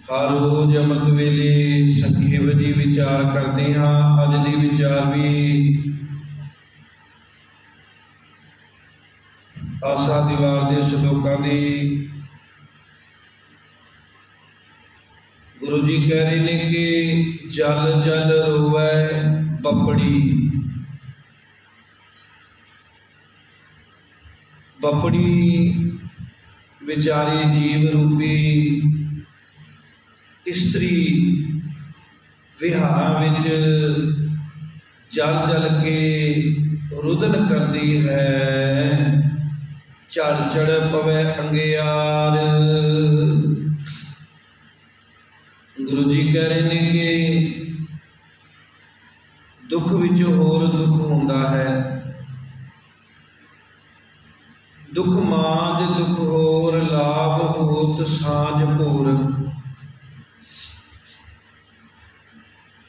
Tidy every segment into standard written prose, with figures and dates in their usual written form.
हर रोज अमृत वेले संखेप जी विचार करते हाँ। अज दी विचार भी आसा दीवार के श्लोकां दी। गुरु जी कह रहे ने कि जल जल रोवै बपड़ी, बपड़ी विचारी जीव रूपी स्त्री विहार विच जल जल के रुदन करती है। झड़ झड़ पवै अंगियार। गुरु जी कह रहे हैं कि दुख विच होर दुख होंदा है। दुख मांझ दुख होर लाभ होत सांझ भोर।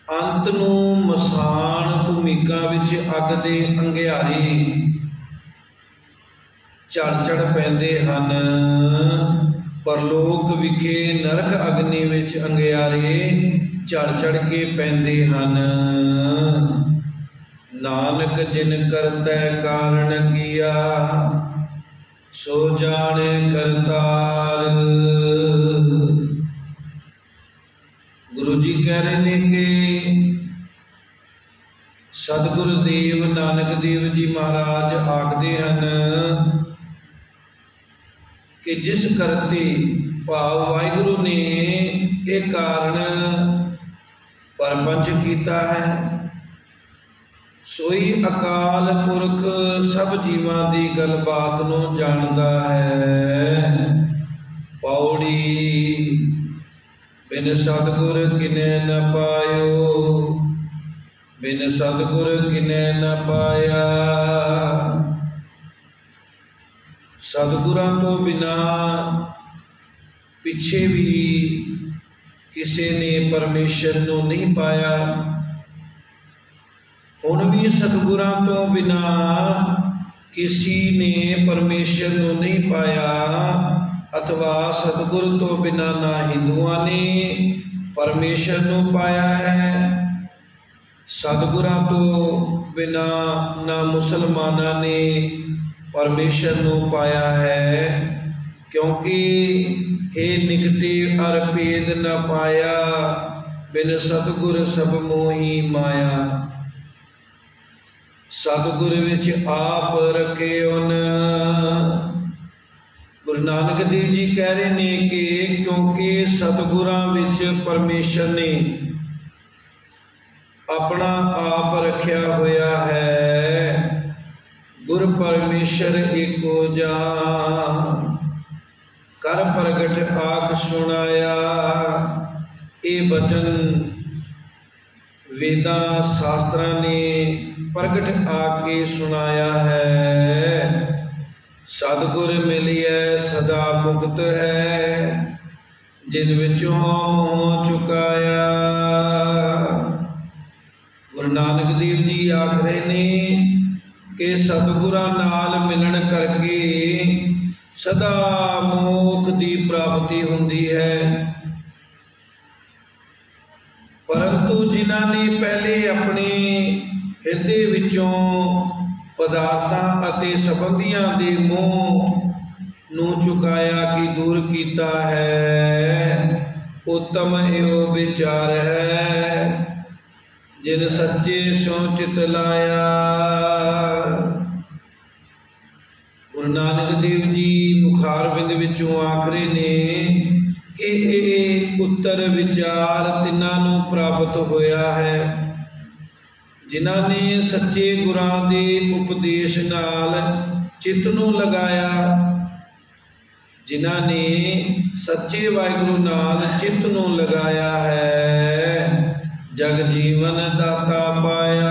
अंत नूं मसान भूमिका विच अग दे अंगियारे झड़ झड़ पैंदे हन। परलोक विखे नरक अग्नि विच अंगियारे झड़ झड़ के पैंदे हन। नानक जिन करतै कारण किया सो जाने करतार। गुरु जी कह रहे हैं कि सतगुरुदेव नानक देव जी महाराज आखते हैं कि जिस करते भाव वाहिगुरु ने एक कारण परपंच किया है, सोई अकाल पुरख सब जीवां दी गलबात नूं जानदा है। पौड़ी बिन सतगुर किने न पायो, बिन सतगुर किने न पाया। सतगुरां तो बिना पिछे भी किसी ने परमेश्वर नूं नहीं पाया। हुण भी सतगुरां तो बिना किसी ने परमेश्वर नूं नहीं पाया, अथवा सतगुर तो बिना ना हिंदुआं ने परमेश्वर नूं पाया है। सतगुरां तो बिना ना मुसलमानां ने परमेश्वर नूं पाया है। क्योंकि हे निकटे अर भेद न पाया, बिन सतगुर सब मोही माया। सतगुर विच आप रखे उन। गुरु नानक देव जी कह रहे ने कि क्योंकि सतगुरां विच परमेश्वर ने अपना आप रखिया होया है। गुर परमेश्वर एको जान, कर प्रगट आख सुनाया। ये बचन वेदां शास्त्रां ने प्रगट आके सुनाया है। सतगुर मिलिए सदा मुक्त है, जिन विचों मोह चुकाया। गुरु नानक देव जी आख रहे ने कि सतगुरां नाल मिलन करके सदा मोख की प्राप्ति होंदी है। परंतु जिन्हां ने पहले अपने हिरदे विचों पदार्थां अते संबंधियां दे मोह नूं चुकाया कि दूर कीता है, उत्तम इहो विचार है जिन सच्चे सो चित लाया। गुरु नानक देव जी मुखारबिंद विचों आखरे ने कि ये उत्तर विचार तिन्हां नूं प्राप्त होया है जिन्हां ने सच्चे गुरां दे उपदेश नाल चित नूं लगाया। जिन्हां ने सच्चे वाहिगुरु नाल चित नूं लगाया है, जग जीवन दाता पाया।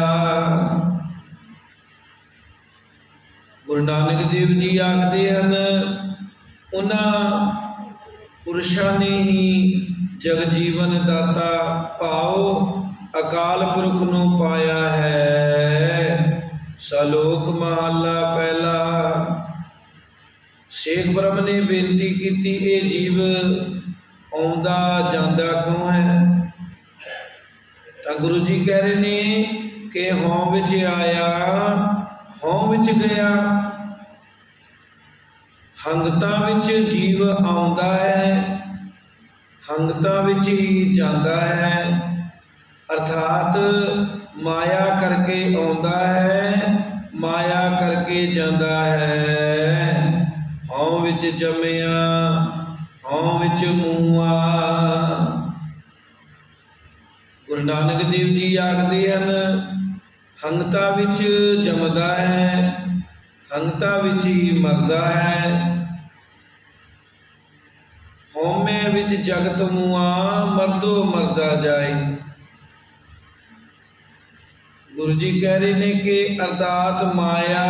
गुरु नानक देव जी आखते हैं उन्हां पुरुषां ने ही जग जीवन दाता भाव अकाल पुरख नूं पाया है। सलोक महला पहला। शेख ब्रह्म ने बेनती की, ए जीव आउंदा जांदा क्यों है? तो गुरु जी कह रहे ने कि हों विच आया हों विच गया, हंगतां विच जीव आउंदा है, हंगतां विच ही जांदा है। अर्थात माया करके आउंदा है, माया करके जांदा है। हों विच जम्मिया हों विच मूआ। गुरु नानक देव जी आखदे हन, हंगता विच जमदा है, हंगता विच ही मरदा है। होमे विच जगत मुआ, मरदो मरदा जाए। गुरु जी कह रहे ने कि अर्थात माया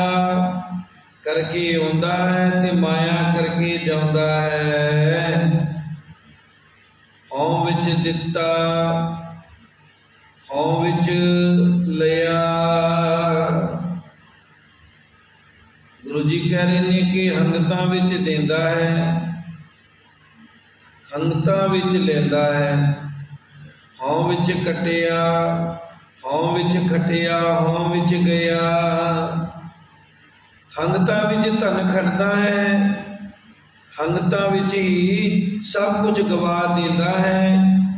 करके आउंदा है ते माया करके जांदा है। हों विच दिता हों विच लिया। गुरु जी कह रहे ने कि हंगतां विच देंदा है, हंगतां विच लेंदा है। हों विच कटिया हों विच खटिया, हों विच गया। हंगतां विच धन खटदा है, हंगतां विच ही सब कुछ गवा देंदा है,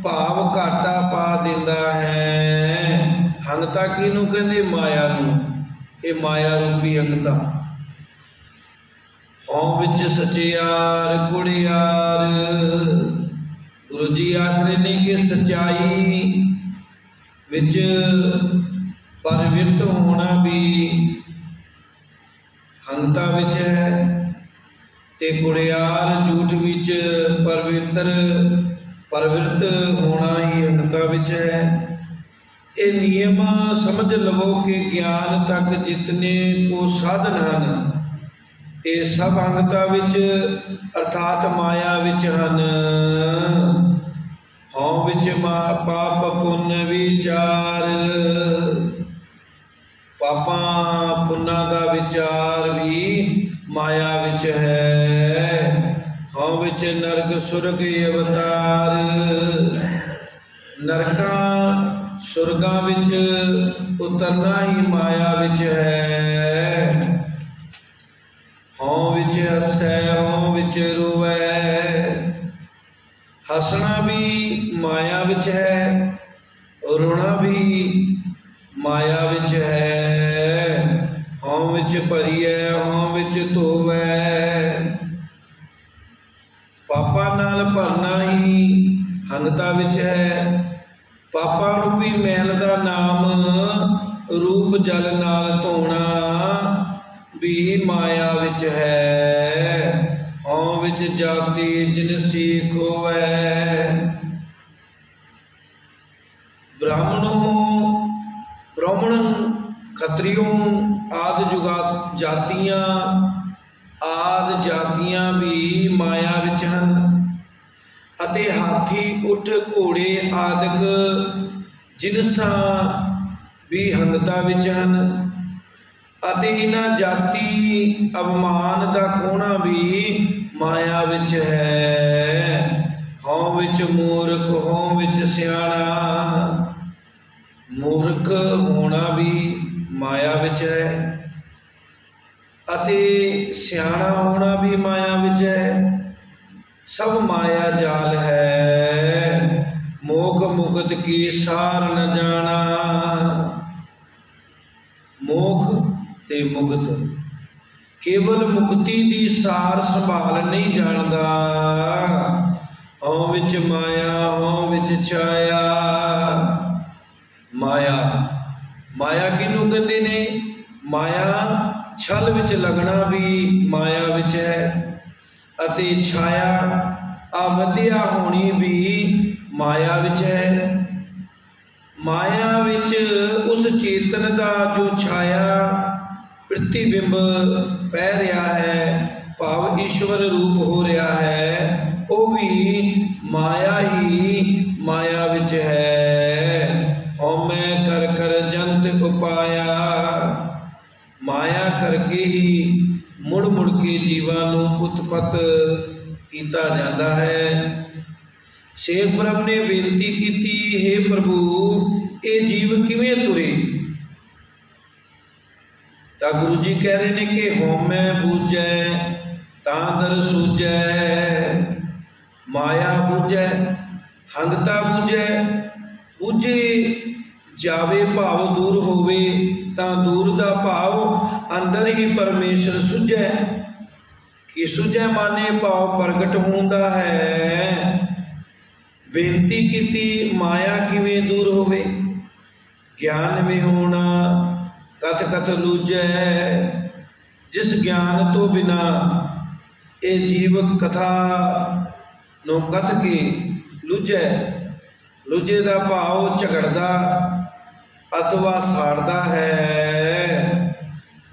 भाव घाटा पा देंदा है। हंगता किहनूं कहंदे? माया नूं। ये माया रूपी हंगता। हों विच सचियार कुड़ियार। गुरु जी आखदे ने कि सच्चाई विच परविरत होना भी हंगता विच है, ते कुड़ियार झूठ विच परविरत होना ही हंगता विच है। ये नियम समझ लवो कि ज्ञान तक जितने को साधन हन, ये सब हंगता विच अर्थात माया विच हन। हों विच पाप पुण्य विचार। पापां पुन्ना का विचार भी माया विच है। हों विच नरक सुरग अवतार। नरकां सुरगां विच उतरना ही माया विच है। हों विच हसै हों विच रोवै। हसना भी माया विच है, रोना भी माया विच है। हों विच भरीए हों विच धोवै। पापां नाल भरना ही हंगता विच है। पापां रूपी मैल दा नाम रूप जल नाल धोना भी माया विच है। हों विच जाति जिनसी खोवै। ब्राह्मण खत्रियों आदि जातियां भी माया विच हन, अते हाथी उठ घोड़े आदि जिनसां भी हंगता विच हन, अते इन्हां जाति अवमान दा खोना भी माया विच है। हों विच मूर्ख हों विच सियाणा। मूर्ख होना भी माया विच है, अते सियाणा होना भी माया विच है। सब माया जाल है, मोख मुक्त की सार न जाना। मोख ते मुक्त केवल मुक्ति दी सार संभाल नहीं जानदा। हों विच माया हों विच छाया। माया माया किनू कहते ने? माया छल विच लगना भी माया विच है, अते छाया अवधिया होनी भी माया विच है। माया विच उस चेतन दा जो छाया प्रतिबिंब पै रहा है, भाव ईश्वर रूप हो रहा है, वो भी माया ही माया विच है। हौमै कर कर जंत उपाया। माया करके ही मुड़ मुड़ के जीवां नूं उत्पत कीता जाता है। शेख ब्रह्म ने बेनती की, हे प्रभु ये जीव किवें तुरे। तो गुरु जी कह रहे ने कि होमै बूझै तां दर सूझै, माया बूझै हंगता बूझै, बूझे जावे भाव दूर होवे, तां दूर दा भाव अंदर ही परमेश्वर सुझै। कि सुझै माने भाव प्रगट होंदा है। बेनती की माया किवें दूर होवे, ज्ञान में होना कथ कथ लूझै। जिस ज्ञान तो बिना ये जीव कथा नो कथ के लूझै। लूझे का भाव झगड़दा अथवा साड़दा है।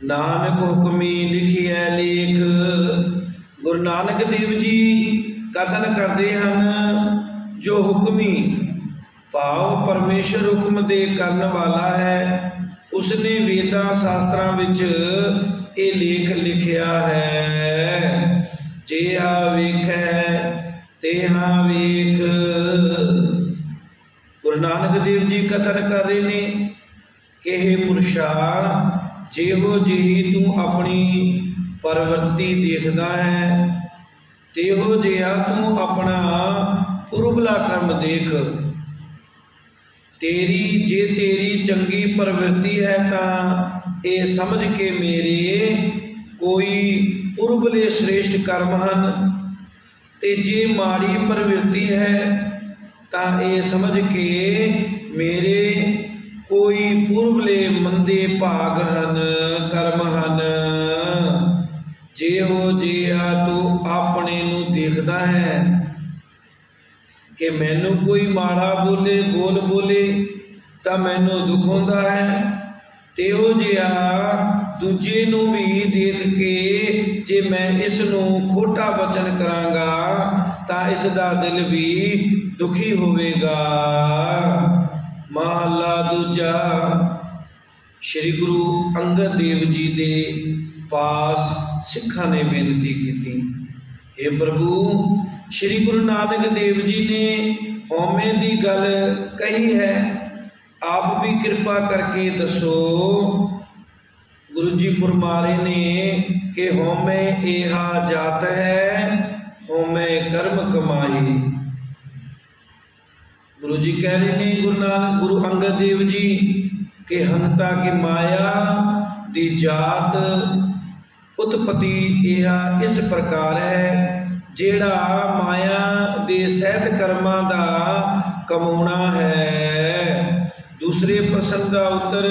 नानक हुक्मी लिखिए लेख। गुरु नानक देव जी कथन करते हैं जो हुक्मी भाव परमेश्वर हुक्म दे करन वाला है, उसने वेदां शास्त्रां विच ये लेख लिखिया है। जेहा वेखै तेहा वेख। गुरु नानक देव जी कथन कर रहे ने कि हे पुरुषा, जेहो जेही तू अपनी प्रवृत्ति देखदा है, तेहो जिहा तू अपना पुरबला कर्म देख। तेरी चंगी प्रवृत्ति है तां ये समझ के मेरे कोई पुरबले श्रेष्ठ कर्म हन, ते जे माड़ी प्रवृत्ति है तां ये समझ के मेरे कोई पुरबले मंदे भाग हन, कर्म हन। जेहो जिहा तू अपने नू देखदा है कि मैनू कोई माड़ा बोले गोल बोले तो मैनू दुख होंदा है, तेहो जिहा दूजे नू भी देख के जे मैं इस नू खोटा वचन करांगा तां इसदा दिल भी दुखी होवेगा। महला दूजा। श्री गुरु अंगद देव जी दे पास सिखां ने बेनती की, हे प्रभु श्री गुरु नानक देव जी ने हौमे की गल कही है, आप भी कृपा करके दसो। गुरु जी फरमा रहे ने कि हौमे एहा जात है, हौमे कर्म कमाई। गुरु जी कह रहे ने गुरु अंगद देव जी के हंगता की माया दी जात उत्पत्ति यह इस प्रकार है, जेड़ा माया दे सहित कर्मां दा कमाउणा है। दूसरे प्रश्न का उत्तर,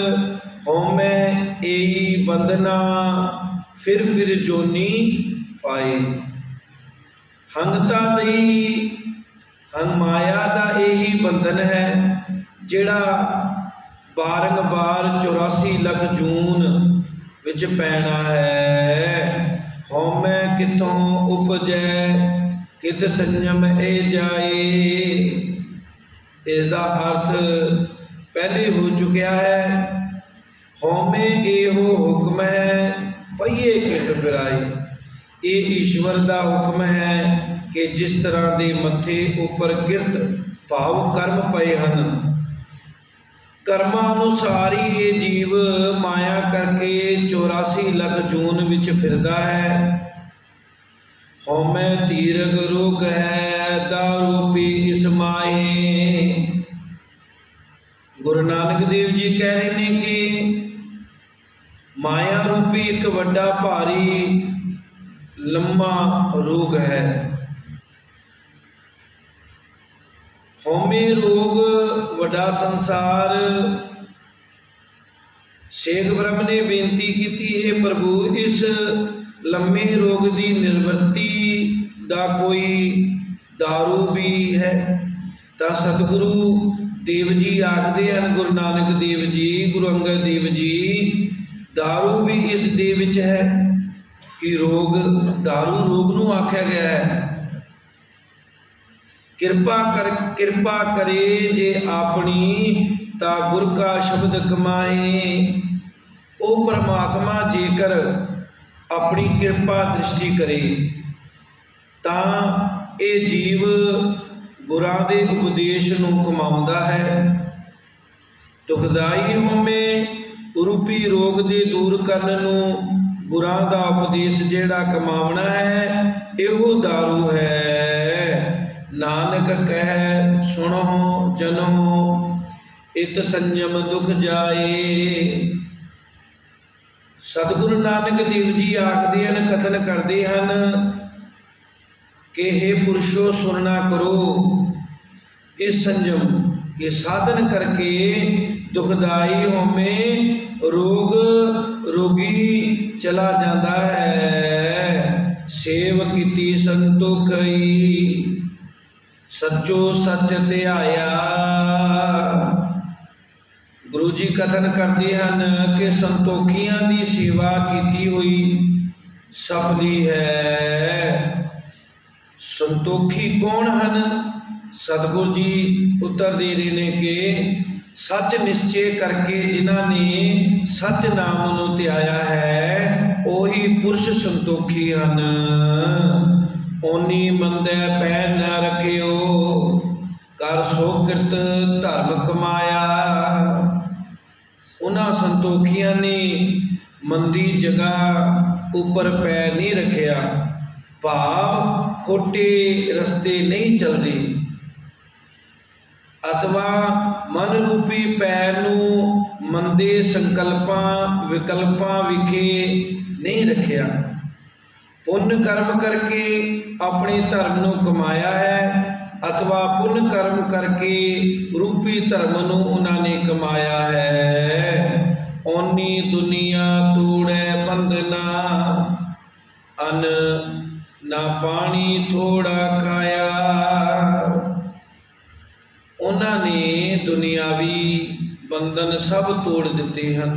हौमै एही बंधना फिर जोनी पाए। हंगता दई हंग माया दा यही बंधन है, जेड़ा बारंबार 84 लख जून विच पैना है। हौमै किथों उपजै कित संयम ए जाए। इसका अर्थ पहले हो चुका है। हौमे एहो हुक्म है पईए कित बिराई। ये ईश्वर का हुक्म है कि जिस तरह के मत्थे उपर किरत भाव कर्म पए हैं, कर्मा अनुसार ही ये जीव माया करके 84 लख जून विच फिरदा है। हौमै तीरग रोग है दारू पी इस माए। गुरु नानक देव जी कह रहे हैं कि माया रूपी एक वड्डा भारी लम्मा रोग है। हौमे रोग वड्डा संसार। शेख ब्रह्म ने बेनती की, हे प्रभु इस लम्मे रोग की निवृत्ति का कोई दारू भी है? तो सतगुरु देव जी आखते हैं, गुरु नानक देव जी गुरु अंगद देव जी, दारू भी इस दे विच है कि रोग दारू रोग नूं आख्या गया है। कृपा करे जे अपनी ता गुर का शब्द कमाए। ओ परमात्मा जेकर अपनी कृपा दृष्टि करे ता ये जीव गुरां दे उपदेश नूं कमाउंदा है। दुखदाई होमे रूपी रोग दे दूर करन नूं गुरां दा उपदेश जिहड़ा कमावना है इहो दारू है। नानक कह सुनो जनो इत संयम दुख जाए। सतगुरु नानक देव जी आखदे हन, कथन करते हैं कि हे पुरुषो सुनना करो, इस संयम के साधन करके दुखदाई होमे रोगी चला जाता है। सेव कीती संतोखई सच्चो सच ध्याया। गुरु जी कथन करते हैं कि संतोखियां की सेवा की हुई सफली है। संतोखी कौन हैं? सतगुरु जी उत्तर दे रहे ने कि सच निश्चय करके जिन्हां ने सच नाम नूं ध्याया है ओही पुरुष संतोखी हैं। ओनी मंदै पैर न रखियो कर सो किरत धर्म कमाया। उन्हां संतोखियां ने मंदी जगह उपर पैर नहीं रखिया, भाव खोटे रस्ते नहीं चलते, अथवा मन रूपी पैर नूं मंदे संकल्पां विकल्पां विखे नहीं रखिया। पुण्य कर्म करके अपने धर्म नूं कमाया है, अथवा पुण्य कर्म करके रूपी धर्म नूं उन्हां ने कमाया है। ओनी दुनिया तोड़े बंधना अन ना पानी थोड़ा खाया। उन्होंने दुनियावी बंधन सब तोड़ दिते हैं,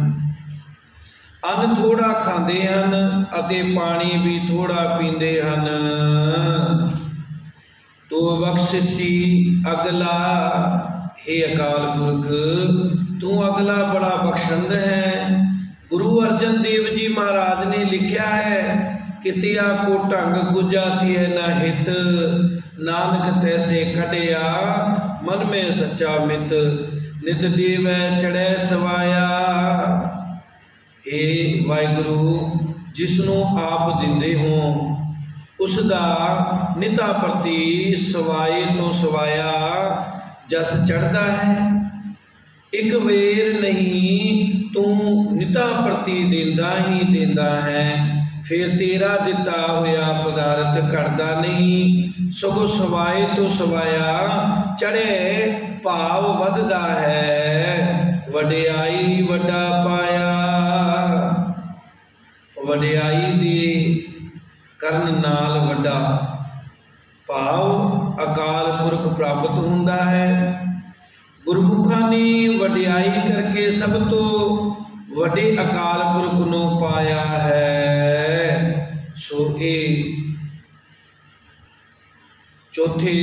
अन्न थोड़ा खाते हैं अते पानी भी थोड़ा पींदे हैं। तो बख्शिशी अगला, हे अकाल पुरख तू अगला बड़ा बख्शंद है। गुरु अर्जन देव जी महाराज ने लिखा है कि तिया को ढंग गुजा थिए न हित, नानक तैसे कटिया मन में सच्चा मित। नित देव चढ़ै सवाया। हे वाहिगुरु जिसनों आप दिंदे हो उसका निता प्रति सवाए तो सवाया जस चढ़ता है। एक वेर नहीं तू निता प्रति देंदा ही देंदा है, फिर तेरा दिता होया पदार्थ घटदा नहीं, सगों सवाए तो सवाया चढ़े भाव वधदा है। वडियाई वड्डा पाया, वडियाई दे करन नाल वड्डा भाव अकाल पुरख प्राप्त हुंदा है। गुरमुखां ने वडियाई करके सब तो वड्डे अकाल पुरख नूं पाया है। सो ये चौथे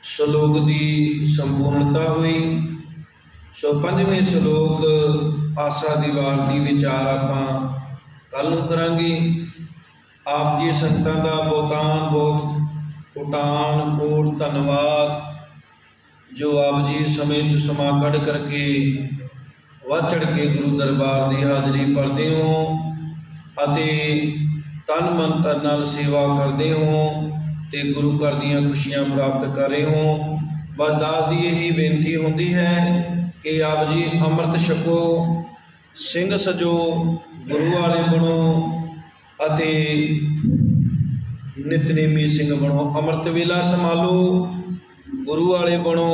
श्लोक की संपूर्णता हुई। सो पंजवें श्लोक आसा दी वार दी विचार आपां कल नूं करांगे। आप जी संगतां दा कोटान कोट धन्नवाद जो आप जी समय तो समा कढ़ करके वध चढ़ के गुरु दरबार की हाजरी भरते हो अते तन मन धन नाल सेवा करते हो ते गुरु घर दीयां खुशियां प्राप्त कर रहे हो। बस दास की यही बेनती होती है कि आप जी अमृत छको, सिंह सजो, गुरु वाले बनो अते नितनेमी सिंह बनो। अमृत वेला संभालो, गुरु वाले बनो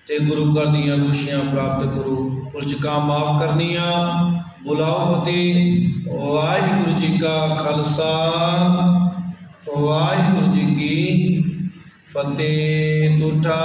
ते गुरु घर दीयां खुशियां प्राप्त करो। उलझकां माफ करनिया बुलाओ फतेह। वाहिगुरु जी का खालसा वाहिगुरु जी की फतेह। तुठा